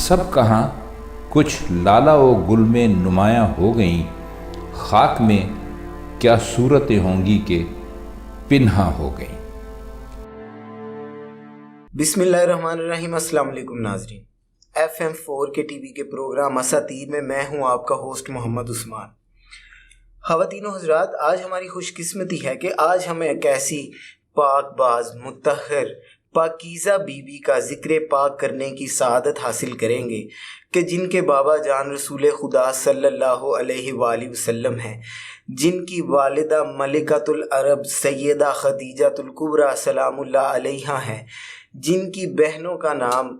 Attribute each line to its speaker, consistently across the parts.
Speaker 1: سب کہاں کچھ لالا و گل میں نمایاں ہو گئیں، خاک میں کیا صورتیں ہوں گی کہ پنہاں ہو گئیں۔
Speaker 2: بسم اللہ الرحمن الرحیم۔ السلام علیکم ناظرین، FM4 کے ٹی وی کے پروگرام اساتیر میں ہوں آپ کا ہوسٹ محمد عثمان۔ خواتین و حضرات، آج ہماری خوش قسمتی ہے کہ آج ہم ایک ایسی پاک باز، مطہر، پاکیزہ بی بی کا ذکر پاک کرنے کی سعادت حاصل کریں گے کہ جن کے بابا جان رسول خدا صلی اللہ علیہ وآلہ وسلم ہیں، جن کی والدہ ملکۃ العرب سیدہ خدیجہ الکبریٰ سلام اللہ علیہا ہیں، جن کی بہنوں کا نام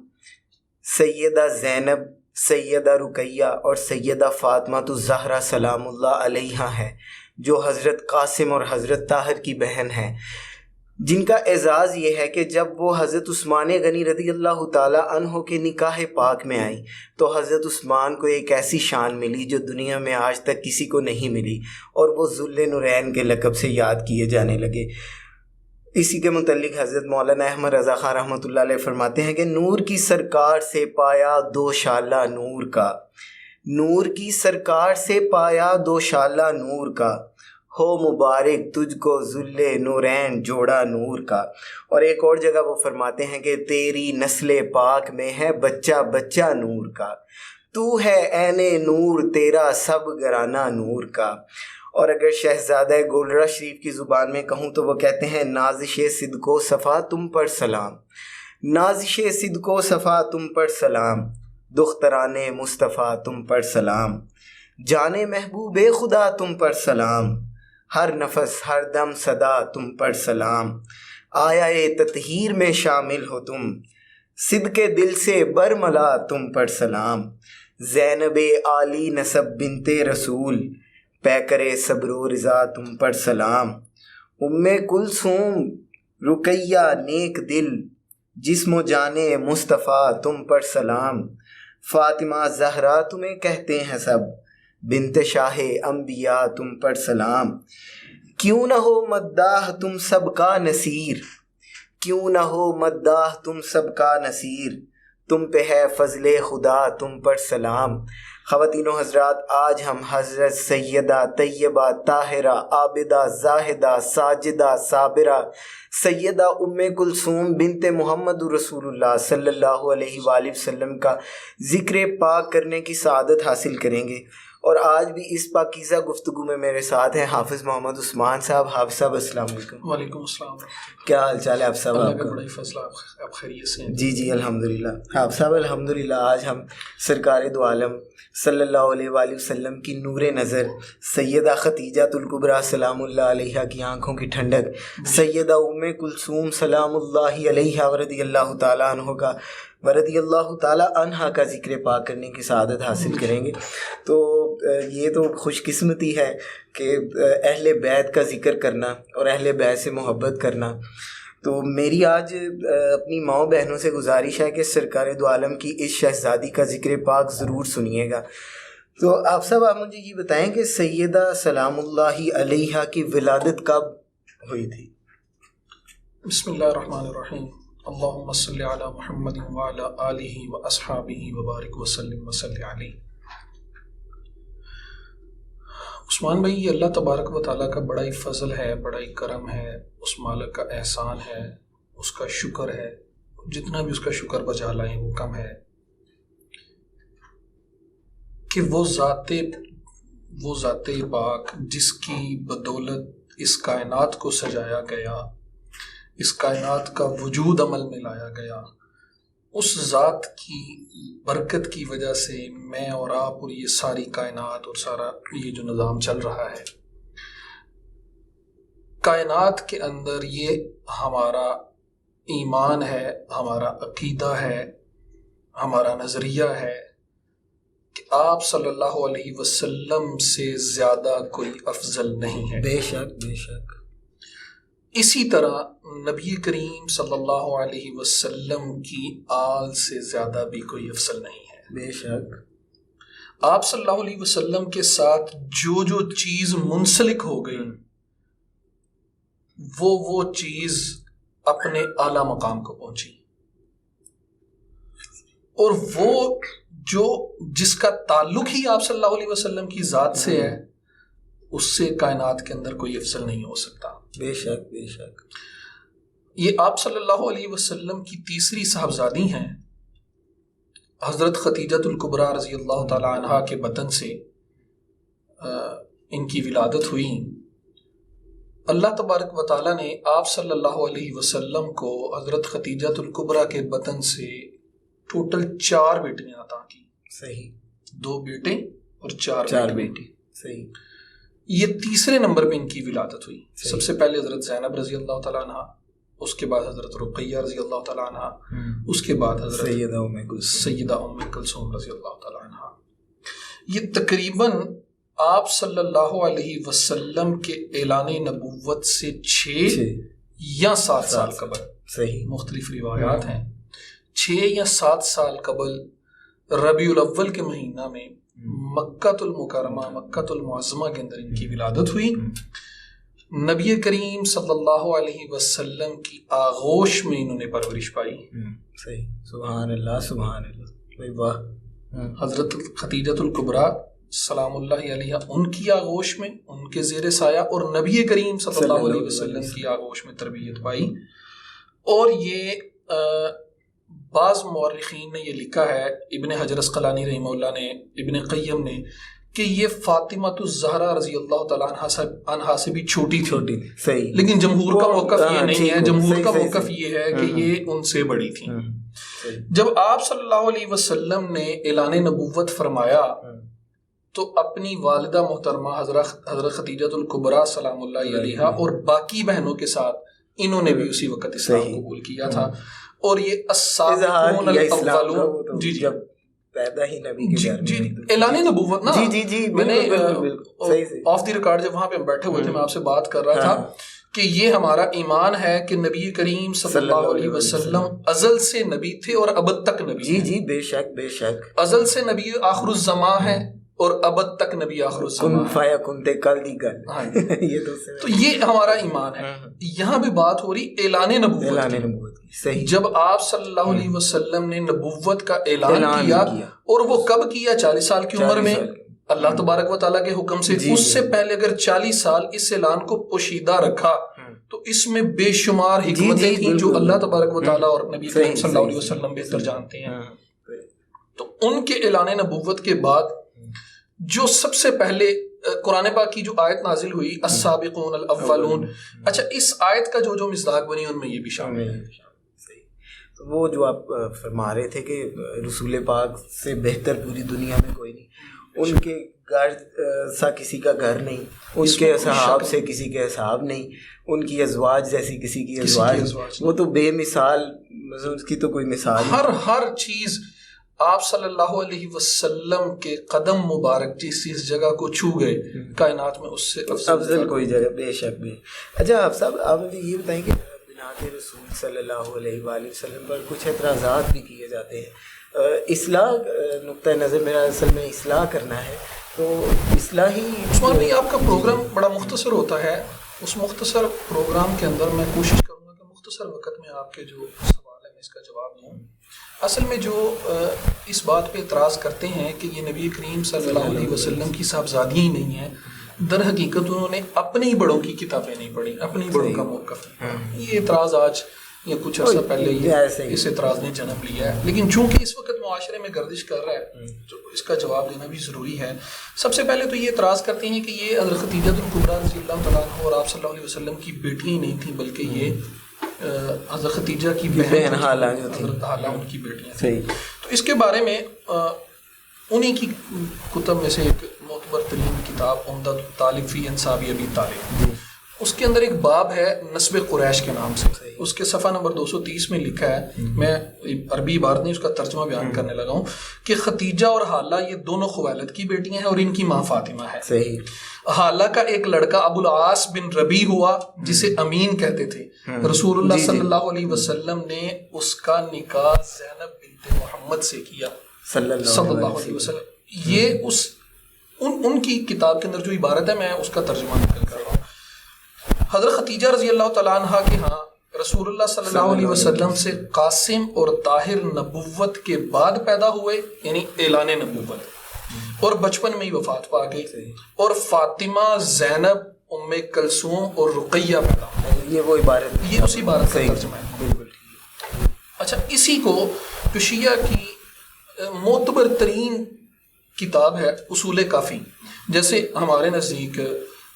Speaker 2: سیدہ زینب، سیدہ رقیہ اور سیدہ فاطمہ الزہرا سلام اللہ علیہا ہے، جو حضرت قاسم اور حضرت طاہر کی بہن ہیں، جن کا اعزاز یہ ہے کہ جب وہ حضرت عثمان غنی رضی اللہ تعالی عنہ کے نکاح پاک میں آئیں تو حضرت عثمان کو ایک ایسی شان ملی جو دنیا میں آج تک کسی کو نہیں ملی، اور وہ ذو النورین کے لقب سے یاد کیے جانے لگے۔ اسی کے متعلق حضرت مولانا احمد رضا خان رحمۃ اللہ علیہ فرماتے ہیں کہ نور کی سرکار سے پایا دو شالہ نور کا، نور کی سرکار سے پایا دو شالہ نور کا، ہو مبارک تجھ کو ذل نورین جوڑا نور کا۔ اور ایک اور جگہ وہ فرماتے ہیں کہ تیری نسل پاک میں ہے بچہ بچہ نور کا، تو ہے عین نور تیرا سب گرانہ نور کا۔ اور اگر شہزادہ گولڑا شریف کی زبان میں کہوں تو وہ کہتے ہیں نازش صدق و صفا تم پر سلام، نازش صدق و صفا تم پر سلام، دختران مصطفیٰ تم پر سلام، جان محبوب خدا تم پر سلام، ہر نفس ہر دم صدا تم پر سلام، آیا تطہیر میں شامل ہو تم، صدق دل سے برملا تم پر سلام، زینب عالی نسب بنت رسول، پیکر صبر و رضا تم پر سلام، ام کلثوم رقیہ نیک دل، جسم و جان مصطفیٰ تم پر سلام، فاطمہ زہرا تمہیں کہتے ہیں سب، بنت شاہ انبیاء تم پر سلام، کیوں نہ ہو مداح تم سب کا نصیر، کیوں نہ ہو مداح تم سب کا نصیر، تم پہ ہے فضل خدا تم پر سلام۔ خواتین و حضرات، آج ہم حضرت سیدہ طیبہ طاہرہ عابدہ زاہدہ ساجدہ صابرہ سیدہ ام کلثوم بنت محمد رسول اللہ صلی اللہ علیہ وآلہ وسلم کا ذکر پاک کرنے کی سعادت حاصل کریں گے، اور آج بھی اس پاکیزہ گفتگو میں میرے ساتھ ہیں حافظ محمد عثمان صاحب۔ حافظ صاحب السلام علیکم۔
Speaker 3: وعلیکم السلام۔
Speaker 2: کیا حال چال ہے آپ صاحب؟
Speaker 3: اللہ کا بڑا ہی فضل، آپ خیریت سے ہیں؟
Speaker 2: جی الحمدللہ۔ آپ صاحب الحمدللہ آج ہم سرکار دو عالم صلی اللہ علیہ وآلہ وسلم کی نور نظر سیدہ خدیجہ الکبریٰ سلام اللہ علیہا کی آنکھوں کی ٹھنڈک، سیدہ ام کلثوم سلام اللہ علیہا ورضی اللہ تعالیٰ عنہ کا ذکر پاک کرنے کی سعادت حاصل کریں گے۔ تو یہ تو خوش قسمتی ہے کہ اہل بیت کا ذکر کرنا اور اہل بیت سے محبت کرنا۔ تو میری آج اپنی ماؤں بہنوں سے گزارش ہے کہ سرکار دو عالم کی اس شہزادی کا ذکر پاک ضرور سنیے گا۔ تو آپ صاحب آپ مجھے یہ بتائیں کہ سیدہ سلام اللہ علیہا کی ولادت کب ہوئی تھی؟
Speaker 3: بسم اللہ الرحمن الرحیم۔ اللہم صلی علی محمد وعلی آلہ واصحابہ وبارک وسلم وصلی علیہ۔ عثمان بھائی، یہ اللہ تبارک و تعالیٰ کا بڑا ہی فضل ہے، بڑا ہی کرم ہے، اس مالک کا احسان ہے، اس کا شکر ہے، جتنا بھی اس کا شکر بجا لائیں وہ کم ہے، کہ وہ ذات پاک جس کی بدولت اس کائنات کو سجایا گیا، اس کائنات کا وجود عمل میں لایا گیا، اس ذات کی برکت کی وجہ سے میں اور آپ اور یہ ساری کائنات اور سارا یہ جو نظام چل رہا ہے، کائنات کے اندر یہ ہمارا ایمان ہے، ہمارا عقیدہ ہے، ہمارا نظریہ ہے کہ آپ صلی اللہ علیہ وسلم سے زیادہ کوئی افضل نہیں ہے۔
Speaker 2: بے شک بے شک۔
Speaker 3: اسی طرح نبی کریم صلی اللہ علیہ وسلم کی آل سے زیادہ بھی کوئی افضل نہیں ہے۔
Speaker 2: بے شک۔
Speaker 3: آپ صلی اللہ علیہ وسلم کے ساتھ جو چیز منسلک ہو گئی وہ چیز اپنے اعلیٰ مقام کو پہنچی، اور وہ جو جس کا تعلق ہی آپ صلی اللہ علیہ وسلم کی ذات سے ہے اس سے کائنات کے اندر کوئی افضل نہیں ہو سکتا.
Speaker 2: بے شک بے شک.
Speaker 3: یہ آپ صلی اللہ علیہ وسلم کی تیسری صاحبزادی ہیں. حضرت خدیجہ الکبریٰ رضی اللہ تعالی عنہا کے بطن سے ان کی ولادت ہوئی. اللہ تبارک و تعالیٰ نے آپ صلی اللہ علیہ وسلم کو حضرت خدیجہ الکبریٰ کے بطن سے ٹوٹل 4 بیٹیاں عطا کی.
Speaker 2: صحیح.
Speaker 3: 2 بیٹے اور 4
Speaker 2: بیٹی. صحیح.
Speaker 3: یہ تیسرے نمبر پہ ان کی ولادت ہوئی. سب سے پہلے حضرت زینب رضی اللہ تعالیٰ عنہ، اس کے بعد حضرت رقیہ رضی اللہ تعالیٰ عنہ، اس کے بعد حضرت سیدہ ام کلثوم رضی اللہ تعالیٰ عنہ. یہ تقریباً آپ صلی اللہ علیہ وسلم کے اعلان نبوت سے 6 یا 7 سال قبل.
Speaker 2: صحیح.
Speaker 3: مختلف روایات ہیں 6 یا 7 سال قبل ربیع الاول کے مہینہ میں مکہ المکرمہ، مکہ المعظمہ کے اندر ان کی ولادت ہوئی. نبی کریم صلی اللہ علیہ وسلم کی آغوش میں انہوں نے پرورش پائی.
Speaker 2: صحیح. سبحان اللہ سبحان اللہ. واہ.
Speaker 3: حضرت خدیجہ الکبریٰ سلام اللہ علیہ ان کی آغوش میں، ان کے زیر سایہ، اور نبی کریم صلی اللہ علیہ وسلم کی آغوش میں تربیت پائی. اور یہ بعض مورخین نے یہ لکھا ہے، ابن حجر اسقلانی رحمہ اللہ نے، ابن قیم نے، کہ یہ فاطمہ الزہرا رضی اللہ تعالیٰ عنہا سے بھی چھوٹی تھی.
Speaker 2: صحیح.
Speaker 3: لیکن جمہور کا موقف یہ نہیں ہے. جمہور کا موقف یہ ہے کہ یہ ان سے بڑی تھی. جب آپ صلی اللہ علیہ وسلم نے اعلان نبوت فرمایا تو اپنی والدہ محترمہ حضرت خدیجہ الکبریٰ سلام اللہ علیہ اور باقی بہنوں کے ساتھ انہوں نے بھی اسی وقت اسلام قبول کیا تھا. اور یہ السابقون الاولون، جی جب
Speaker 2: پیدا ہی نبی کے گھر میں
Speaker 3: اعلان نبوت نا،
Speaker 2: جی
Speaker 3: میں نے آف دی ریکارڈ جب وہاں پہ بیٹھے ہوئے تھے میں آپ سے بات کر رہا تھا کہ یہ ہمارا ایمان ہے کہ نبی کریم صلی اللہ علیہ وسلم ازل سے نبی تھے اور ابد تک نبی.
Speaker 2: جی بے شک بے شک.
Speaker 3: ازل سے نبی آخر الزمان ہے اور ابد تک نبی آخر الزمان.
Speaker 2: کن فایا کنتے کل دی کل. یہ
Speaker 3: تو یہ ہمارا ایمان ہے. یہاں بھی بات ہو رہی اعلان نبوت.
Speaker 2: صحیح.
Speaker 3: جب آپ صلی اللہ علیہ وسلم نے نبوت کا اعلان کیا، اور وہ کب کیا؟ 40 سال کی عمر میں اللہ تبارک و تعالیٰ کے حکم سے. اس سے پہلے اگر 40 سال اس اعلان کو پوشیدہ رکھا تو اس میں بے شمار حکمتیں تھیں جو اللہ تبارک و تعالیٰ اور نبی کریم صلی اللہ علیہ وسلم بہتر جانتے ہیں. تو ان کے اعلان نبوت کے بعد جو سب سے پہلے قرآن پاک کی جو آیت نازل ہوئی السابقون الاولون، اچھا اس آیت کا جو مصداق بنی ان میں یہ بھی شامل ہے.
Speaker 2: تو وہ جو آپ فرما رہے تھے کہ رسول پاک سے بہتر پوری دنیا میں کوئی نہیں، ان کے گھر سا کسی کا گھر نہیں، ان کے اصحاب سے کسی کے اصحاب نہیں، ان کی ازواج جیسی کسی کی ازواج، وہ تو بے مثال، اس کی تو کوئی مثال نہیں.
Speaker 3: ہر چیز آپ صلی اللہ علیہ وسلم کے قدم مبارک جس جگہ کو چھو گئے کائنات میں اس سے
Speaker 2: افضل کوئی جگہ بے شک بھی. اچھا آپ صاحب آپ مجھے یہ بتائیں کہ بنات رسول صلی اللہ علیہ وآلہ وسلم پر کچھ اعتراضات بھی کیے جاتے ہیں. اصلاح نقطۂ نظر میرا اصل میں اصلاح کرنا ہے، تو اصلاحی
Speaker 3: عثمان بھائی آپ کا پروگرام بڑا مختصر ہوتا ہے. اس مختصر پروگرام کے اندر میں کوشش کروں گا کہ مختصر وقت میں آپ کے جو سوال ہے میں اس کا جواب دوں. اصل میں جو اس بات پہ اعتراض کرتے ہیں کہ یہ نبی کریم صلی اللہ علیہ وسلم کی صاحبزادیاں ہی نہیں ہیں، در حقیقت انہوں نے اپنے ہی بڑوں کی کتابیں نہیں پڑھی، اپنے بڑوں کا موقف. یہ اعتراض آج یا کچھ عرصہ پہلے اس اعتراض نے جنم لیا ہے، لیکن چونکہ اس وقت معاشرے میں گردش کر رہا ہے تو اس کا جواب دینا بھی ضروری ہے. سب سے پہلے تو یہ اعتراض کرتے ہیں کہ یہ حضرت خدیجہ الکبریٰ رضی اللہ تعالیٰ عنہ اور آپ صلی اللہ علیہ وسلم کی بیٹیاں ہی نہیں تھیں، بلکہ یہ حضرت خدیجہ کی بہن حضرت حالہ ان کی بیٹیاں تھیں. تو اس کے بارے میں انہی کی کتب میں سے ایک معتبر ترین کتاب عمدۃ الطالب فی انساب ابی طالب، اس کے اندر ایک باب ہے نسب قریش کے نام سے. اس کے صفحہ نمبر 230 میں لکھا ہے، میں عربی عبارت نہیں اس کا ترجمہ بیان کرنے لگا ہوں، کہ خدیجہ اور حالہ یہ دونوں خویلد کی بیٹیاں ہیں اور ان کی ماں فاطمہ ہے.
Speaker 2: صحیح.
Speaker 3: حالہ کا ایک لڑکا ابو العاص بن ربیع ہوا جسے امین کہتے تھے. رسول اللہ صلی اللہ علیہ وسلم نے اس کا نکاح زینب بنت محمد سے کیا صلی اللہ علیہ وسلم. یہ ان کی کتاب کے اندر جو عبارت ہے میں اس کا ترجمہ نقل کر رہا ہوں. حضرت خدیجہ رضی اللہ تعالیٰ عنہ کے ہاں رسول اللہ صلی اللہ علیہ وسلم سے قاسم اور طاہر نبوت کے بعد پیدا ہوئے، یعنی اعلان نبوت، اور بچپن میں ہی وفات پا گئی، اور فاطمہ، زینب، ام کلثوم اور رقیہ پیدا ہوئی.
Speaker 2: یہ وہ عبارت،
Speaker 3: یہ اسی عبارت کا ترجمہ ہے.
Speaker 2: بالکل.
Speaker 3: اچھا، اسی کو جو شیعہ کی معتبر ترین کتاب ہے اصول کافی، جیسے ہمارے نزدیک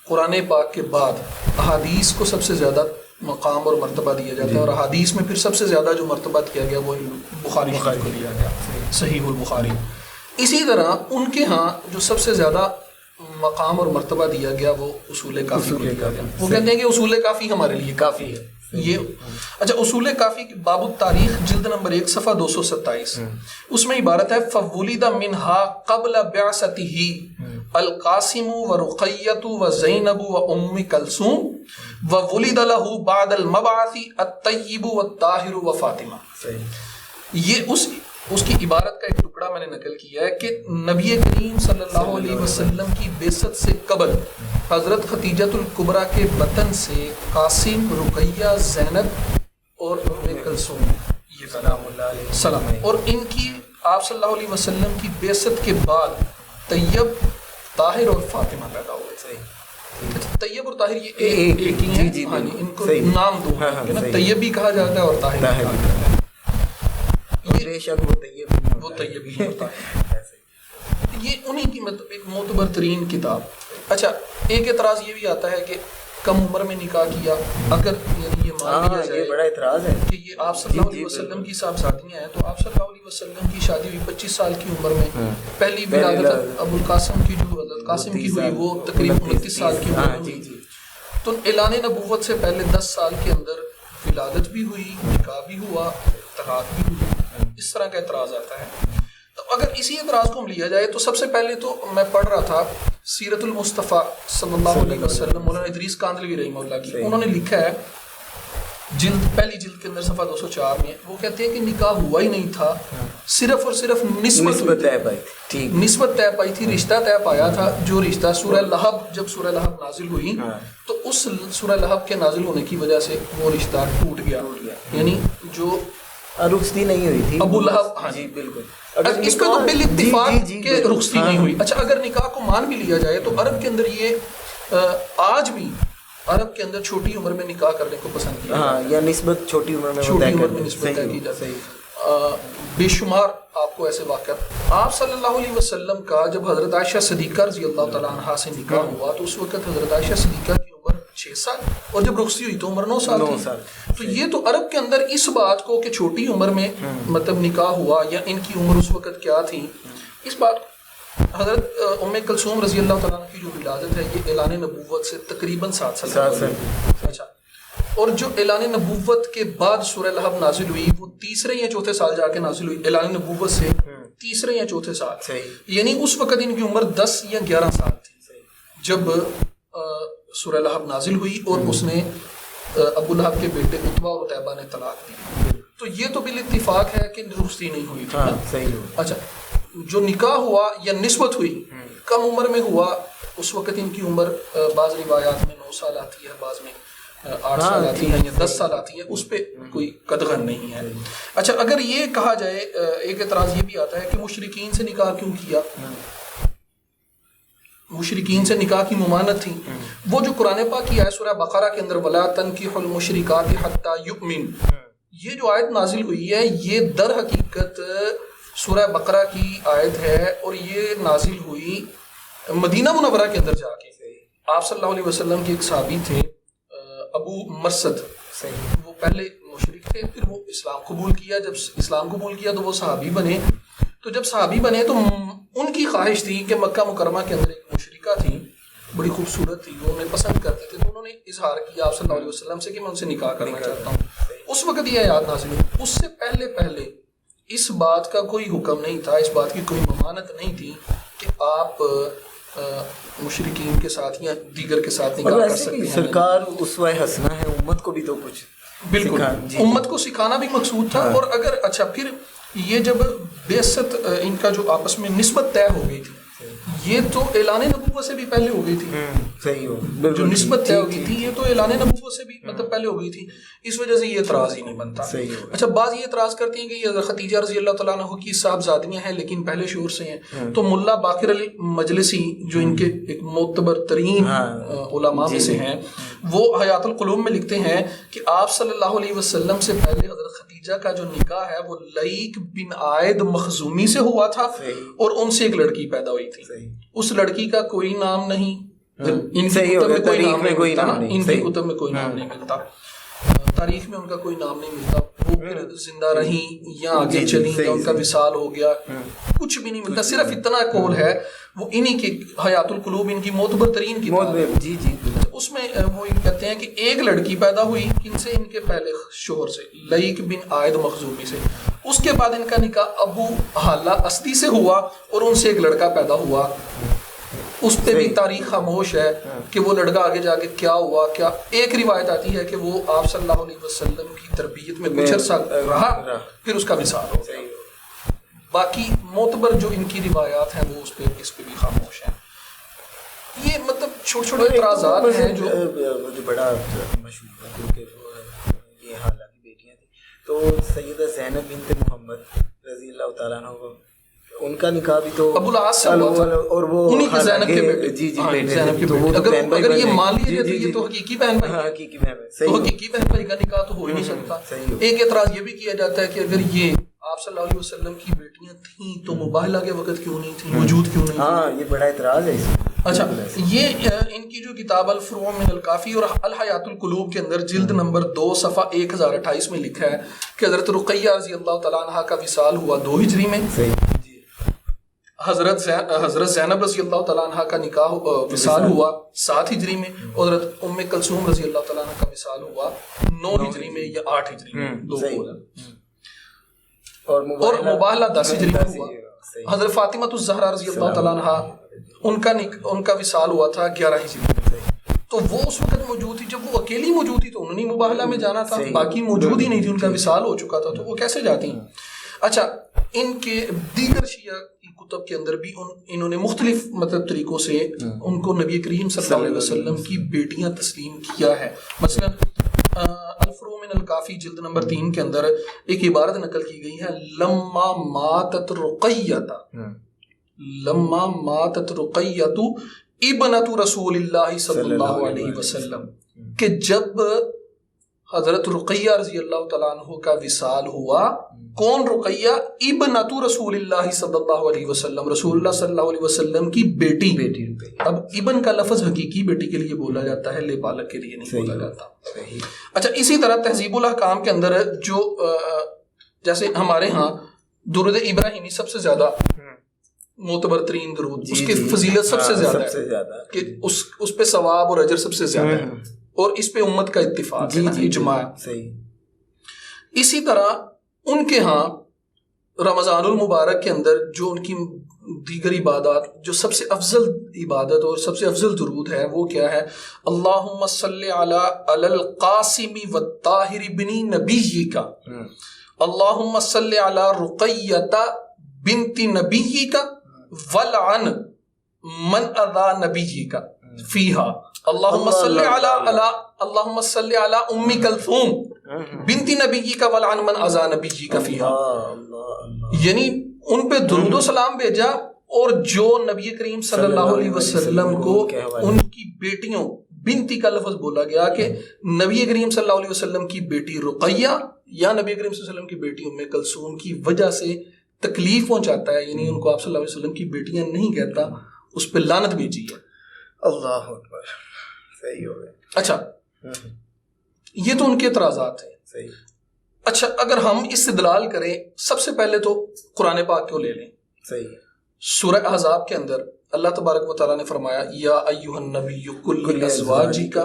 Speaker 3: قرآن پاک کے بعد احادیث کو سب سے زیادہ مقام اور مرتبہ دیا جاتا ہے، اور احادیث میں پھر سب سے زیادہ جو مرتبہ دیا گیا وہ بخاری شریف کو دیا گیا، صحیح البخاری. اسی طرح ان کے ہاں جو سب سے زیادہ مقام اور مرتبہ دیا گیا وہ اصول کافی کو دیا گیا. وہ کہتے ہیں کہ اصول کافی ہمارے لیے کافی ہے. یہ اچھا، اصول کافی کی باب التاریخ جلد نمبر 1 صفحہ 227، اس میں عبارت ہے فَوُلِدَ مِنْهَا قَبْلَ بِعْثَتِهِ القاسم ورقیۃ وزینب وام کلثوم وولد له بعد المبعث الطیب والطاہر وفاطمہ. یہ اس کی عبارت کا ایک ٹکڑا میں نے نقل کیا ہے کہ نبی کریم صلی اللہ علیہ وسلم کی بعثت سے قبل حضرت خدیجۃ الکبریٰ کے بطن سے قاسم، رقیہ، زینب اور ام کلثوم، یہ سلام اللہ علیہ السلام، اور ان کی آپ صلی اللہ علیہ وسلم کی بعثت کے بعد طیب، طاہر اور فاطمہ پیدا ہوئے. طیب اور طاہر یہ ایک ہی ہیں، ان کو نام دو ہیں، طیب بھی کہا جاتا ہے اور طاہر بھی کہا جاتا ہے. وہ طیب ہی ہوتا ہے. یہ انہی کی ایک معتبر ترین کتاب. اچھا، ایک اعتراض یہ بھی آتا ہے کہ کم عمر میں نکاح کیا، اگر یعنی یہ مان لیا جائے، بڑا اعتراض ہے کہ یہ آپ صلی اللہ علیہ وسلم کی صاحبزادیاں ہیں، تو آپ صلی اللہ علیہ وسلم کی شادی ہوئی 25 سال کی عمر میں. پہلی ولادت ابو القاسم کی جو حضرت قاسم کی ہوئی وہ تقریباً 29 سال کی عمر میں ہوئی. تو اعلان نبوت سے پہلے 10 سال کے اندر ولادت بھی ہوئی، نکاح بھی ہوا، طلاق بھی ہوئی. اس طرح کا اعتراض آتا ہے. تو اگر اسی اعتراض کو ہم لیا جائے تو سب سے پہلے تو میں پڑھ رہا تھا سیرت المصطفیٰ صلی اللہ علیہ وسلم، مولانا ادریس کاندھلوی رحمہ اللہ کی، انہوں نے لکھا ہے پہلی جلد کے اندر صفحہ 204 میں، وہ کہتے ہیں کہ نکاح ہوا ہی نہیں تھا، صرف اور صرف نسبت طے پائی تھی، رشتہ طے پایا تھا. جو رشتہ سورہ لہب، جب سورہ لہب نازل ہوئی تو اس سورہ لہب کے نازل ہونے کی وجہ سے وہ رشتہ ٹوٹ گیا، یعنی جو
Speaker 2: رخصتی نہیں ہوئی تھی
Speaker 3: ابو لہب. ہاں جی بالکل. اس پہ تو بالاتفاق کہ رخصتی نہیں ہوئی. اچھا، اگر نکاح کو مان بھی لیا جائے تو عرب کے اندر یہ آج بھی عرب کے اندر چھوٹی عمر میں نکاح کرنے کو پسند کیا،
Speaker 2: یا نسبت چھوٹی عمر میں
Speaker 3: نسبت طے کی جاتی ہے. بے شمار آپ کو ایسے واقعات. آپ صلی اللہ علیہ وسلم کا جب حضرت عائشہ صدیقہ رضی اللہ تعالیٰ عنہا سے نکاح ہوا تو اس وقت حضرت عائشہ صدیقہ کی عمر 6 سال، اور جب رخصتی ہوئی تو عمر 9 سال تھی. تو یہ تو عرب کے اندر اس بات کو کہ چھوٹی عمر میں مطلب نکاح ہوا یا ان کی عمر اس وقت کیا تھی، اس بات حضرت ام کلثوم رضی اللہ تعالیٰ عنہ کی جو ولادت ہے یہ اعلان نبوت سے تقریباً 7 سال. اچھا، اور جو اعلان نبوت کے بعد سورہ لہب نازل ہوئی وہ 3 یا 4 سال جا کے نازل ہوئی. اعلان نبوت سے 3 یا 4 سال، یعنی اس وقت ان کی عمر 10 یا 11 سال تھی جب سورہ لہب نازل ہوئی، اور اس نے ابو لہب کے بیٹے عتبہ اور عتیبہ نے طلاق دی. تو یہ تو بالاتفاق ہے کہ رخصتی نہیں ہوئی تھی. اچھا، جو نکاح ہوا یا نسبت ہوئی کم عمر میں ہوا، اس وقت ان کی عمر بعض روایات میں 9 سال آتی ہے، بعض میں 8 سال آتی ہے یا 10 سال آتی ہے، اس پہ کوئی قدغن نہیں ہے. اچھا، اگر یہ کہا جائے، ایک اعتراض یہ بھی آتا ہے کہ مشرکین سے نکاح کیوں کیا؟ مشرکین سے نکاح کی ممانعت تھی. وہ جو قرآن پاک کی آیت سورہ بقرہ کے اندر وَلَا تَنْكِحُوا الْمُشْرِكَاتِ حَتَّى يُؤْمِنْ، یہ جو آیت نازل ہوئی ہے یہ در حقیقت سورہ بقرہ کی آیت ہے، اور یہ نازل ہوئی مدینہ منورہ کے اندر جا کے. آپ صلی اللہ علیہ وسلم کے ایک صحابی تھے ابو مرثد، وہ پہلے مشرک تھے، پھر وہ اسلام قبول کیا. جب اسلام قبول کیا تو وہ صحابی بنے. تو جب صحابی بنے تو ان کی خواہش تھی کہ مکہ مکرمہ کے اندر ایک مشرکہ تھی، بڑی خوبصورت تھی، وہ انہیں پسند کرتے تھے. تو انہوں نے اظہار کیا آپ صلی اللہ علیہ وسلم سے کہ میں ان سے نکاح کرنا چاہتا ہوں. اس وقت یہ آیات نازل ہوئی. اس سے پہلے اس بات کا کوئی حکم نہیں تھا، اس بات کی کوئی ممانعت نہیں تھی کہ آپ مشرکین کے ساتھ یا دیگر کے ساتھ نکاح کر سکتے ہیں.
Speaker 2: سرکار اسوہ حسنہ ہے، امت کو بھی تو کچھ
Speaker 3: بالکل امت کو سکھانا بھی مقصود تھا. اور اگر اچھا، پھر یہ جب بعثت ان کا جو آپس میں نسبت طے ہو گئی تھی، یہ تو اعلان نبوت سے بھی پہلے ہو گئی تھی.
Speaker 2: صحیح ہو
Speaker 3: جو نسبت طے ہو گئی تھی یہ تو اعلان نبوت سے بھی مطلب پہلے ہو گئی تھی. اس وجہ سے یہ اعتراض ہی نہیں بنتا. اچھا بعض یہ اعتراض کرتی ہیں کہ یہ حضرت خدیجہ رضی اللہ تعالیٰ عنہ کی صاحبزادیاں ہیں لیکن پہلے شور سے ہیں. تو ملا باقر علی مجلسی جو ان کے ایک معتبر ترین علماء میں سے ہیں وہ حیات القلوب میں لکھتے ہیں کہ آپ صلی اللہ علیہ وسلم سے پہلے حضرت خدیجہ کا جو نکاح ہے وہ لئیق بن عائد مخزومی سے ہوا تھا اور ان سے ایک لڑکی پیدا ہوئی تھی. اس لڑکی کا کوئی نام نہیں, ان کی کتب میں کوئی نام نہیں ملتا, ان کی کتب میں کوئی نام نہیں ملتا, تاریخ میں ان کا کوئی نام نہیں ملتا. وہ پھر زندہ رہیں یا آگے چلیں یا ان کا وصال ہو گیا, کچھ بھی نہیں ملتا. صرف اتنا قول ہے وہ انہی کے حیات القلوب ان کی معتبر ترین کتاب ہے. جی جی اس میں وہ کہتے ہیں کہ ایک لڑکی پیدا ہوئی کن سے, ان کے پہلے شوہر سے, لئیق بن عائد مخزومی سے. اس کے بعد ان کا نکاح ابو حالہ اسدی سے ہوا اور ان سے ایک لڑکا پیدا ہوا. اس پہ بھی تاریخ خاموش ہے کہ وہ لڑکا آگے جا کے کیا ہوا. کیا ایک روایت آتی ہے کہ وہ آپ صلی اللہ علیہ وسلم کی تربیت میں کچھ عرصہ رہا پھر اس کا وصال ہو گیا. باقی معتبر جو ان کی روایات ہیں وہ اس پہ بھی خاموش ہیں. یہ مطلب چھوٹے چھوٹے اعتراضات ہیں جو
Speaker 2: بڑا مشہور ہے کیونکہ یہ حالہ کی بیٹیاں تھیں. تو سیدہ زینب بنت محمد رضی اللہ تعالیٰ عنہ ان کا نکاح بھی تو
Speaker 3: ابو العاص سے ہوا تھا
Speaker 2: اور وہ
Speaker 3: انہی کے زینب کے بیٹے.
Speaker 2: جی جی
Speaker 3: زینب کے بیٹے. اگر یہ مان لیجیے تو یہ تو حقیقی بہن بھائی,
Speaker 2: حقیقی بہن
Speaker 3: تو حقیقی بہن بھائی کا نکاح تو ہو ہی نہیں سکتا. ایک اعتراض یہ بھی کیا جاتا ہے کہ اگر یہ آپ صلی اللہ علیہ وسلم کی بیٹیاں تھیں تو مباہلہ کے وقت کیوں نہیں تھیں, موجود کیوں نہیں تھیں.
Speaker 2: ہاں یہ بڑا اعتراض ہے.
Speaker 3: اچھا یہ ان کی جو کتاب الفروع من الکافی اور الحیات القلوب کے اندر جلد نمبر 2 صفحہ 1028 میں لکھا ہے کہ حضرت رقیہ رضی اللہ تعالیٰ عنہ کا وصال ہوا 2 ہجری میں. حضرت زینب رضی اللہ تعالیٰ عنہ کا نکاح وصال ہوا 7 ہجری میں, اور حضرت ام کلثوم رضی اللہ تعالیٰ عنہ کا وصال ہوا 9 ہجری میں یا 8 ہجری میں, 2 قول ہے. اور مباہلہ 10 ہجری میں ہوا. حضرت فاطمہ الزہرا رضی اللہ تعالیٰ عنہ ان کا وصال ہوا تھا 11 ہجری میں. تو وہ اس وقت موجود تھی جب وہ اکیلی موجود تھی تو انہوں نے مباہلہ میں جانا تھا, باقی موجود ہی نہیں تھی, ان کا وصال ہو چکا تھا تو وہ کیسے جاتی ہیں. اچھا ان کے دیگر شیعہ کتب کے اندر بھی انہوں نے مختلف مطلب طریقوں سے ان کو نبی کریم صلی اللہ علیہ وسلم کی بیٹیاں تسلیم کیا ہے. مثلا الفروع من الکافی جلد نمبر 3 کے اندر ایک عبارت نقل کی گئی ہے, لما ماتت رقیۃ ابنۃ رسول اللہ صلی اللہ علیہ وسلم, کہ جب حضرت رقیہ رضی اللہ تعالیٰ عنہ کا وصال ہوا. کون رقیہ؟ ابنۃ رسول اللہ صلی اللہ علیہ وسلم, رسول اللہ صلی اللہ علیہ وسلم کی بیٹی. اب ابن کا لفظ حقیقی بیٹی کے لیے بولا جاتا ہے, لے بالغ کے لیے نہیں بولا جاتا. اچھا اسی طرح تہذیب الاحکام کے اندر جو جیسے ہمارے ہاں درود ابراہیمی سب سے زیادہ معتبر ترین درود, اس کی فضیلت سب سے زیادہ ہے کہ اس پہ ثواب اور اجر سب سے زیادہ ہے, اور اس پہ امت کا اتفاق ہے, اجماع. اسی طرح ان کے ہاں رمضان المبارک کے اندر جو ان کی دیگر عبادات, جو سب سے افضل عبادت اور سب سے افضل درود ہے وہ کیا ہے؟ اللہم صلی علی القاسم والطاہر بن نبیک, اللہم صلی علی رقیۃ بنت نبیک ولعن من اذا نبیک فیہا, اللہم صلی علی ام کلثوم بنت نبیک ولعن من اذا نبیک فیہا. یعنی ان پہ درود و سلام بھیجا, اور جو نبی کریم صلی اللہ علیہ وسلم کو ان کی بیٹیوں, بنتی کا لفظ بولا گیا کہ نبی کریم صلی اللہ علیہ وسلم کی بیٹی رقیہ یا نبی کریم صلی اللہ علیہ وسلم کی بیٹی ام کلثوم کی وجہ سے تکلیف پہنچاتا ہے, یعنی ان کو آپ صلی اللہ علیہ وسلم کی بیٹیاں نہیں کہتا, اس پہ لعنت بھیجی ہے. اللہ اکبر, صحیح ہو گیا. اچھا یہ تو ان کے اعتراضات ہیں. صحیح. اچھا اگر ہم استدلال کریں, سب سے پہلے تو قرآن پاک کو لے لیں. صحیح. سورہ احزاب کے اندر اللہ تبارک و تعالیٰ نے فرمایا یا ایھا النبی قل لازواجک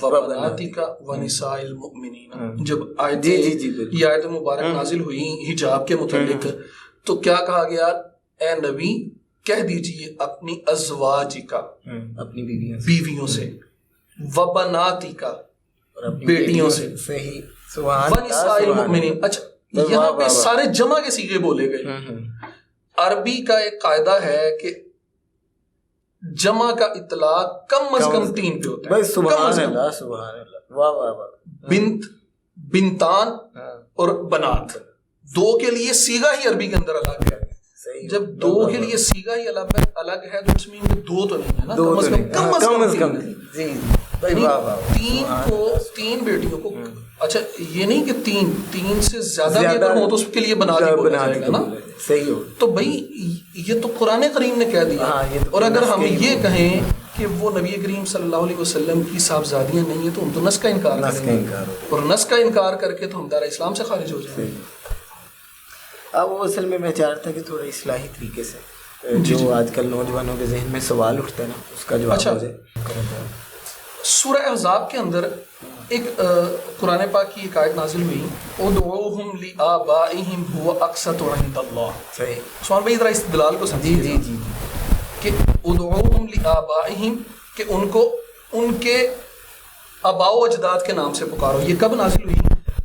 Speaker 3: وبناتک ونساء المؤمنین. جب یہ آیت مبارک نازل ہوئی حجاب کے متعلق تو کیا کہا گیا؟ اے نبی کہہ دیجئے اپنی ازواج کا, اپنی بیویوں سے, وبناتک بیٹیوں سے, ونساء المؤمنین. اچھا یہاں پہ سارے جمع کے صیغے بولے گئے. عربی کا ایک قاعدہ ہے کہ جمع کا اطلاق کم از کم 3 پہ ہوتا ہے.
Speaker 2: سبحان اللہ سبحان اللہ، واہ واہ واہ.
Speaker 3: بنت، بنتان اور بنات، 2 کے لیے صیغہ ہی عربی کے اندر الگ ہے. جب 2 کے لیے صیغہ ہی الگ ہے تو اس میں 2 تو نہیں ہے نا، کم از کم.
Speaker 2: جی
Speaker 3: 3 بیٹیوں کو. اچھا یہ نہیں کہ 3 سے زیادہ بھی اگر ہو تو اس کے لیے بنا جائے گا نا.
Speaker 2: صحیح ہو.
Speaker 3: تو بھائی یہ تو قرآن کریم نے کہہ دیا. اور اگر ہم یہ کہیں کہ وہ نبی کریم صلی اللہ علیہ وسلم کی صاحبزادیاں نہیں ہیں تو ہم تو نس کا انکار کریں گے، اور نس کا انکار کر کے تو ہم دار اسلام سے خارج ہو جائیں گے.
Speaker 2: اب وہ اصل میں چاہ رہا تھا کہ تھوڑا اصلاحی طریقے سے جو آج کل نوجوانوں کے ذہن میں سوال اٹھتا ہے نا اس کا جواب ہو جائے.
Speaker 3: سورہ احزاب کے اندر ایک قرآن پاک کی ایک آیت نازل ہوئی، ادعوہم لآبائہم هو اقسط عند اللہ.
Speaker 2: صحیح.
Speaker 3: عثمان بھائی ذرا استدلال کو سمجھیے.
Speaker 2: جی
Speaker 3: کہ ادعوہم لآبائہم، کہ ان کو ان کے آباء و اجداد کے نام سے پکارو. یہ کب نازل ہوئی؟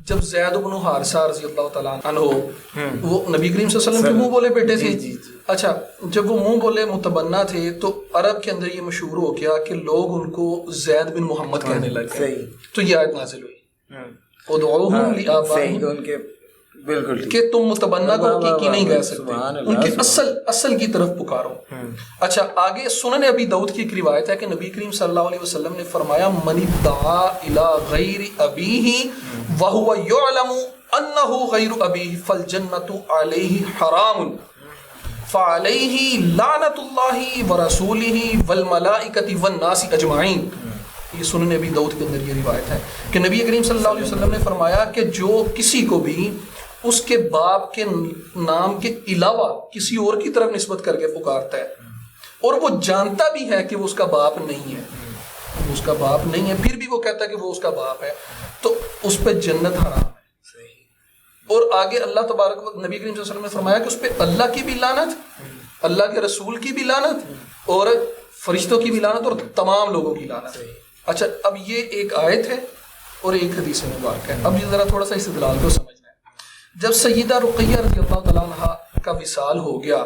Speaker 3: جب زید بن حارثہ رضی اللہ تعالیٰ عنہ وہ نبی کریم صلی اللہ علیہ وسلم کے منہ بولے بیٹے تھے. اچھا جب وہ منہ بولے متبنہ تھے تو عرب کے اندر یہ مشہور ہو گیا کہ لوگ ان کو زید بن محمد کہنے لگے. تو یہ آیت نازل ہوئی ادعوہم لآبائہم،
Speaker 2: ان کے بالکل
Speaker 3: کہ تم متبنہ کو کی نہیں کہہ سکتے، ان کے اصل کی طرف پکارو. اچھا آگے سنن ابی داؤد کی ایک روایت ہے کہ نبی کریم صلی اللہ علیہ وسلم نے فرمایا من ادعا الی غیر ابیہ وہو یعلم انہ غیر ابیہ فالجنۃ علیہ حرام فعلیہ لعنۃ اللہ ورسولہ والملائکۃ والناس اجمعین. یہ سنن ابی داؤد کے اندر یہ روایت ہے کہ نبی کریم صلی اللہ علیہ وسلم نے فرمایا کہ جو کسی کو بھی اس کے باپ کے نام کے علاوہ کسی اور کی طرف نسبت کر کے پکارتا ہے اور وہ جانتا بھی ہے کہ وہ اس کا باپ نہیں ہے، وہ اس کا باپ نہیں ہے، پھر بھی وہ کہتا ہے کہ وہ اس کا باپ ہے، تو اس پہ جنت حرام ہے. اور آگے اللہ تبارک و نبی کریم صلی اللہ علیہ وسلم نے فرمایا کہ اس پہ اللہ کی بھی لعنت، اللہ کے رسول کی بھی لعنت اور فرشتوں کی بھی لعنت اور تمام لوگوں کی لعنت. اچھا اب یہ ایک آیت ہے اور ایک حدیث مبارک ہے. اب یہ ذرا تھوڑا سا استدلال کو سمجھنا ہے. جب سیدہ رقیہ رضی اللہ تعالیٰ عنہ کا وصال ہو گیا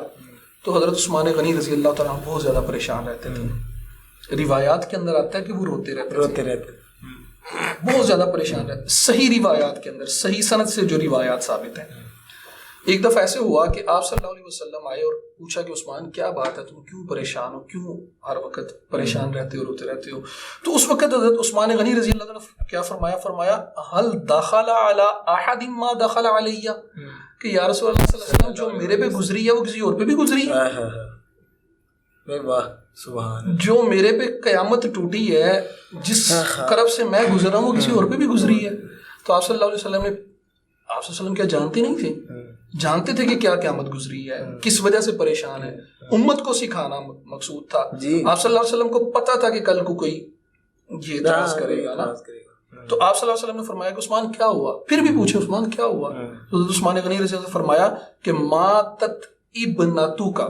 Speaker 3: تو حضرت عثمان غنی رضی اللہ تعالیٰ عنہ بہت زیادہ پریشان رہتے تھے. روایات کے اندر آتا ہے کہ وہ روتے رہتے بہت زیادہ پریشان رہتے. صحیح روایات کے اندر صحیح سند سے جو روایات ثابت ہیں. ایک دفعہ ایسے ہوا کہ آپ صلی اللہ علیہ وسلم آئے اور پوچھا کہ عثمان کیا بات ہے، تم کیوں پریشان ہو، کیوں ہر وقت پریشان رہتے ہو، روتے رہتے ہو؟ تو اس وقت حضرت عثمان غنی رضی اللہ عنہ نے کیا فرمایا هل دخل علی احد ما دخل علی، کہ یا رسول اللہ صلی اللہ علیہ وسلم جو میرے پہ گزری ہے وہ کسی اور پہ بھی گزری ہے. جو میرے پہ قیامت ٹوٹی ہے، جس کرب سے میں گزر رہا ہوں وہ کسی اور پہ بھی گزری ہے. تو آپ صلی اللہ علیہ وسلم نے، آپ صلی اللہ علیہ وسلم کیا جانتے نہیں تھے؟ جانتے تھے کہ کیا قیامت گزری ہے، کس وجہ سے پریشان ہے. امت کو سکھانا مقصود تھا. آپ صلی اللہ علیہ وسلم کو پتا تھا کہ کل کو کوئی یہ اعتراض کرے گا نا. تو آپ صلی اللہ علیہ وسلم نے فرمایا کہ عثمان کیا ہوا، پھر بھی پوچھے عثمان کیا ہوا. تو عثمان غنی رضی اللہ عنہ نے فرمایا کہ ماتت ابنتک،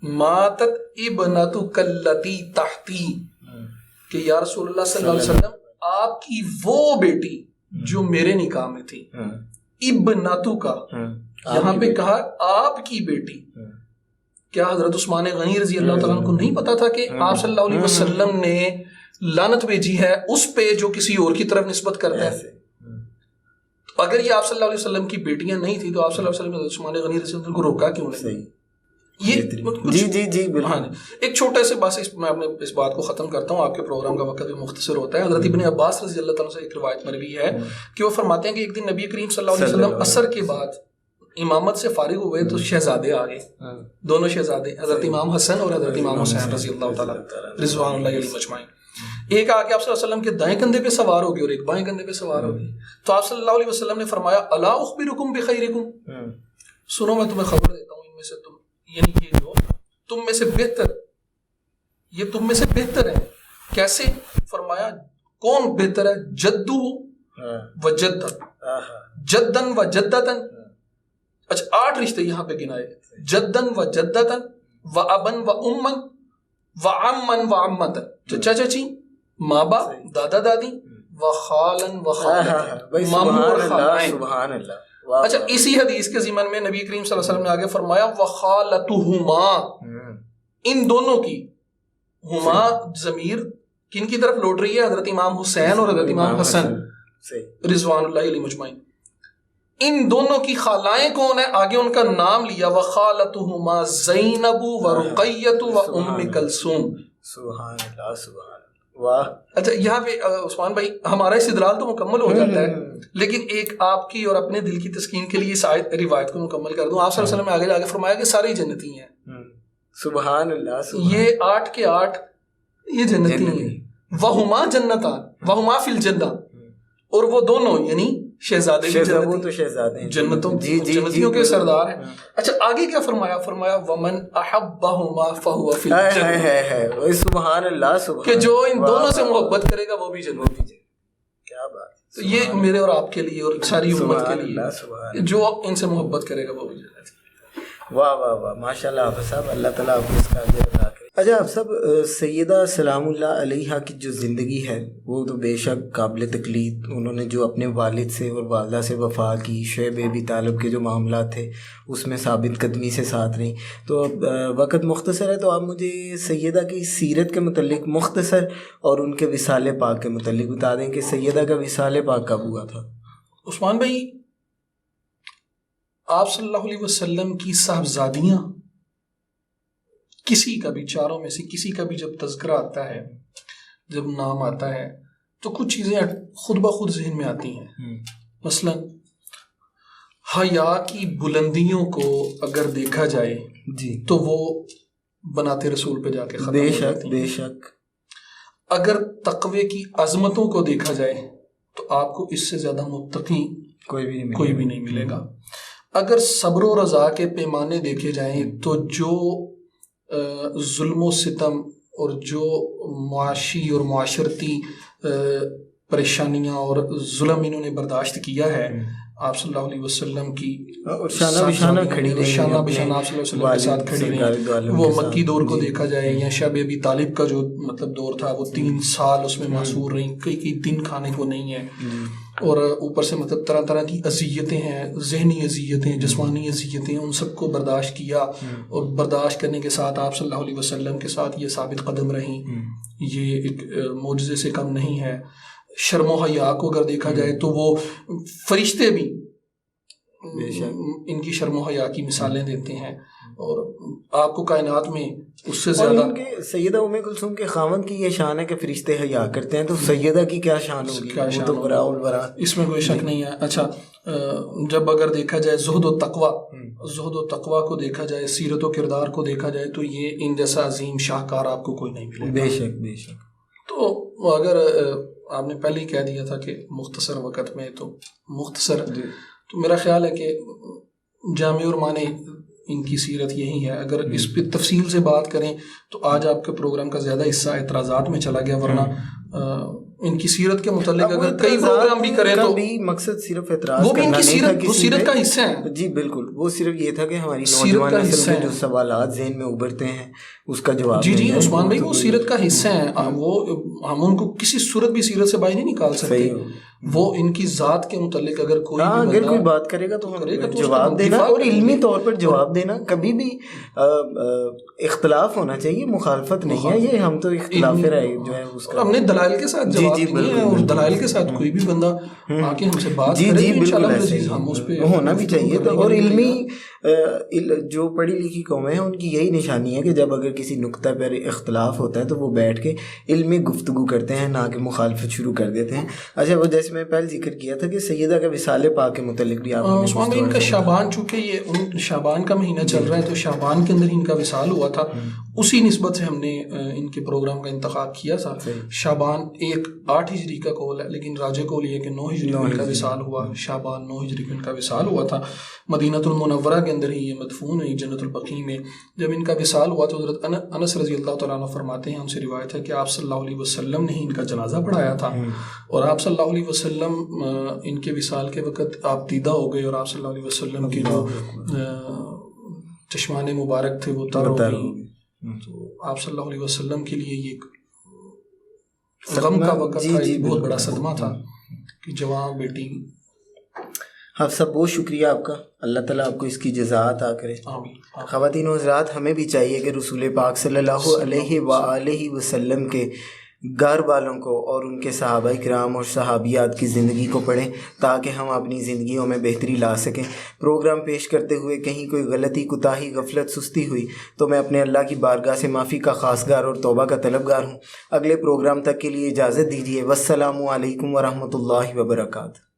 Speaker 3: ماتت ابنتک التی تحتی، کہ یا رسول اللہ صلی اللہ علیہ وسلم آپ کی وہ بیٹی جو میرے نکاح میں تھی. ابنتو کا یہاں پہ کہا آپ کی بیٹی. کیا حضرت عثمان غنی رضی اللہ تعالیٰ عنہ کو نہیں پتا تھا کہ آپ صلی اللہ علیہ وسلم نے لعنت بھیجی ہے اس پہ جو کسی اور کی طرف نسبت کرتا ہے؟ تو اگر یہ آپ صلی اللہ علیہ وسلم کی بیٹیاں نہیں تھی تو آپ صلی اللہ علیہ وسلم نے حضرت عثمان غنی رضی اللہ عنہ کو روکا کیوں نہیں؟ یہ ایک چھوٹے سے بات میں اپنے اس بات کو ختم کرتا ہوں، آپ کے پروگرام کا وقت بھی مختصر ہوتا ہے. حضرت ابن عباس رضی اللہ تعالیٰ سے ایک روایت مروی ہے کہ وہ فرماتے ہیں کہ ایک دن نبی کریم صلی اللہ علیہ وسلم عصر کے بعد امامت سے فارغ ہوئے تو شہزادے آ گئے، دونوں شہزادے، حضرت امام حسن اور حضرت امام حسین رضی اللہ تعالیٰ رضوان اللہ علیہ مجمعین. ایک آ کے آپ صلی اللہ علیہ وسلم کے دائیں کندھے پہ سوار ہو گئی اور ایک بائیں کندھے پہ سوار ہو گئی. تو آپ صلی اللہ علیہ وسلم نے فرمایا الا اخبرکم بخیرکم، سنو میں تمہیں خبر دیتا ہوں ان میں سے تم، یعنی یہ جو تم میں سے بہتر، یہ تم میں سے بہتر ہے. کیسے؟ فرمایا کون بہتر ہے؟ جدو و جدت، جدن و جدتن. اچھا 8 رشتے یہاں پہ گنائے، جدن و جدتن و ابن و امن و عمن و عمتن، چچا چچی، ماں باپ، دادا دادی، و خالن و خالتن، ماموں اور خالائن.
Speaker 2: سبحان اللہ.
Speaker 3: اچھا اسی حدیث کے ضمن میں نبی کریم صلی اللہ علیہ وسلم نے آگے فرمایا وخالتہما، ان دونوں کی ہما ضمیر کن کی طرف لوٹ رہی ہے؟ حضرت امام حسین اور حضرت امام حسن رضوان اللہ علیہ مجمعین. ان دونوں کی خالائیں کون ہیں؟ آگے ان کا نام لیا، وخالتہما زینب ورقیۃ وام کلثوم.
Speaker 2: سبحان اللہ سبحان اللہ، واہ.
Speaker 3: اچھا یہاں پہ عثمان بھائی ہمارا استدلال تو مکمل ہو جاتا ہے، لیکن ایک آپ کی اور اپنے دل کی تسکین کے لیے اس روایت کو مکمل کر دوں. آپ صلی اللہ علیہ وسلم نے آگے فرمایا کہ سارے جنتی ہیں.
Speaker 2: سبحان اللہ.
Speaker 3: یہ 8 کے 8 یہ جنتی ہیں. وہما جنتان وہما فی الجنہ، اور وہ دونوں یعنی شہزادے جنتیوں کے سردار ہیں. اچھا آگے کیا فرمایا؟ فرمایا ومن احبہما فہو فی الجنہ.
Speaker 2: سبحان اللہ،
Speaker 3: کہ جو ان دونوں سے محبت کرے گا وہ بھی جنت.
Speaker 2: کیا بات.
Speaker 3: تو یہ میرے اور آپ کے لیے اور ساری امت کے لیے، جو ان سے محبت کرے گا وہ بھی جنت.
Speaker 2: واہ واہ واہ، ماشاء اللہ حافظ صاحب، اللہ تعالیٰ آپ کو اس کا اجر عطا کرے. اچھا آپ سب، سیدہ سلام اللہ علیہا کی جو زندگی ہے وہ تو بے شک قابل تقلید. انہوں نے جو اپنے والد سے اور والدہ سے وفا کی، شعیب ابی طالب کے جو معاملات تھے اس میں ثابت قدمی سے ساتھ رہیں. تو اب وقت مختصر ہے، تو آپ مجھے سیدہ کی سیرت کے متعلق مختصر اور ان کے وصال پاک کے متعلق بتا دیں کہ سیدہ کا وصال پاک کب ہوا تھا.
Speaker 3: عثمان بھائی، آپ صلی اللہ علیہ وسلم کی صاحبزادیاں کسی کا بھی، چاروں میں سے کسی کا بھی جب تذکرہ آتا ہے، جب نام آتا ہے تو کچھ چیزیں خود بخود ذہن میں آتی ہیں. مثلا حیا کی بلندیوں کو اگر دیکھا جائے
Speaker 2: جی
Speaker 3: تو وہ بناتے رسول پہ جا کے ختم ہو جاتی ہیں.
Speaker 2: بے شک.
Speaker 3: اگر تقوی کی عظمتوں کو دیکھا جائے تو آپ کو اس سے زیادہ متقی کوئی بھی نہیں ملے گا. اگر صبر و رضا کے پیمانے دیکھے جائیں تو جو ظلم و ستم اور جو معاشی اور معاشرتی پریشانیاں اور ظلم انہوں نے برداشت کیا ہے، آپ صلی اللہ علیہ وسلم کی
Speaker 2: شانہ بشانہ کھڑی رہی،
Speaker 3: شانہ بشانہ آپ صلی اللہ علیہ وسلم کے ساتھ کھڑی رہی. وہ مکی دور کو دیکھا جائے یا شب ابی طالب کا جو مطلب دور تھا، وہ 3 سال اس میں معصور رہی، کئی دن کھانے کو نہیں ہے، اور اوپر سے مطلب طرح طرح کی اذیتیں ہیں، ذہنی اذیتیں، جسمانی اذیتیں، ان سب کو برداشت کیا. اور برداشت کرنے کے ساتھ آپ صلی اللہ علیہ وسلم کے ساتھ یہ ثابت قدم رہیں. یہ ایک معجزے سے کم نہیں ہے. شرم و حیا کو اگر دیکھا جائے تو وہ فرشتے بھی ان کی شرم و حیا کی مثالیں دیتے ہیں، اور آپ کو کائنات میں اس سے زیادہ.
Speaker 2: ان کے سیدہ ام کلثوم کے خاوند کی یہ شان ہے کہ فرشتے حیا کرتے ہیں، تو سیدہ کی کیا شان ہوگی؟ وہ تو برا البرا،
Speaker 3: اس میں کوئی شک نہیں ہے. اچھا جب اگر دیکھا جائے زہد و تقوی کو دیکھا جائے، سیرت و کردار کو دیکھا جائے، تو یہ ان جیسا عظیم شاہکار آپ کو کوئی نہیں ملے.
Speaker 2: بے شک بے شک.
Speaker 3: تو اگر آپ نے پہلے ہی کہہ دیا تھا کہ مختصر وقت میں، تو مختصر تو میرا خیال ہے کہ جامع اور معنی ان کی سیرت یہی ہے. اگر اس پہ تفصیل سے بات کریں تو آج آپ کے پروگرام کا زیادہ حصہ اعتراضات میں چلا گیا، ورنہ ان کی سیرت کے متعلق اگر کئی پروگرام بھی کریں تو
Speaker 2: مقصد صرف اعتراض
Speaker 3: وہ بھی ان کی سیرت کا حصہ ہے.
Speaker 2: جی بالکل، وہ صرف یہ تھا کہ ہماری نوجوان نسل کے جو سوالات ذہن میں ابھرتے ہیں اس کا جواب.
Speaker 3: جی عثمان بھائی، وہ سیرت کا حصہ ہیں. وہ ہم ان کو کسی صورت بھی سیرت سے باہر نہیں نکال سکتے. وہ ان کی ذات کے متعلق اگر
Speaker 2: کوئی بات کرے گا تو جواب دینا، اور علمی طور پر جواب دینا. کبھی بھی اختلاف ہونا چاہیے، مخالفت نہیں ہے. یہ ہم تو اختلاف رائے جو ہے اس کا
Speaker 3: ہم نے دلائل کے ساتھ جواب دینا ہے، اور دلائل کے ساتھ کوئی بھی بندہ آ کے ہم سے بات کرے انشاءاللہ ہم اس پہ
Speaker 2: ہونا بھی چاہیے. تو اور علمی جو پڑھی لکھی قومیں ہیں ان کی یہی نشانی ہے کہ جب اگر کسی نقطہ پر اختلاف ہوتا ہے تو وہ بیٹھ کے علمی گفتگو کرتے ہیں، نہ کہ مخالفت شروع کر دیتے ہیں. اچھا وہ جیسے میں پہلے ذکر کیا تھا کہ سیدہ کا وصال پاک کے متعلق بھی آپ
Speaker 3: عثمان بھائی، ان کا شعبان، چونکہ یہ شعبان کا مہینہ چل رہا ہے تو شعبان کے اندر ان کا وصال ہوا تھا، اسی نسبت سے ہم نے ان کے پروگرام کا انتخاب کیا تھا. شعبان 8 ہجری کا قول ہے، لیکن راجہ قول یہ کہ 9 ہجری کو ان کا وصال ہوا. شعبان 9 ہجری کو ان کا وصال ہوا تھا. مدینہ المنورہ کے اندر ہی یہ مدفون ہے، جنت البقیع میں. جب ان کا وصال ہوا تو حضرت انس رضی اللہ تعالیٰ عنہ فرماتے ہیں، ہم سے روایت ہے کہ آپ صلی اللہ علیہ وسلم نے ہی ان کا جنازہ پڑھایا تھا، اور آپ صلی اللہ علیہ وسلم ان کے وصال کے وقت آپ دیدہ ہو گئے، اور آپ صلی اللہ علیہ وسلم کے جو چشمان مبارک تھے وہ تر ہو گئی. تو آپ صلی اللہ علیہ وسلم کے لیے یہ غم کا وقت تھا، ایک بہت بڑا صدمہ تھا کہ جوان بیٹی.
Speaker 2: آپ سب بہت شکریہ آپ کا، اللہ تعالیٰ آپ کو اس کی جزا عطا کرے۔
Speaker 3: آمین۔
Speaker 2: خواتین و حضرات، ہمیں بھی چاہیے کہ رسول پاک صلی اللہ علیہ وآلہ وسلم کے گھر والوں کو اور ان کے صحابہ کرام اور صحابیات کی زندگی کو پڑھیں تاکہ ہم اپنی زندگیوں میں بہتری لا سکیں۔ پروگرام پیش کرتے ہوئے کہیں کوئی غلطی، کوتاہی، غفلت، سستی ہوئی تو میں اپنے اللہ کی بارگاہ سے معافی کا خواستگار اور توبہ کا طلبگار ہوں۔ اگلے پروگرام تک کے لیے اجازت دیجیے۔ والسلام علیکم ورحمۃ اللہ وبرکاتہ۔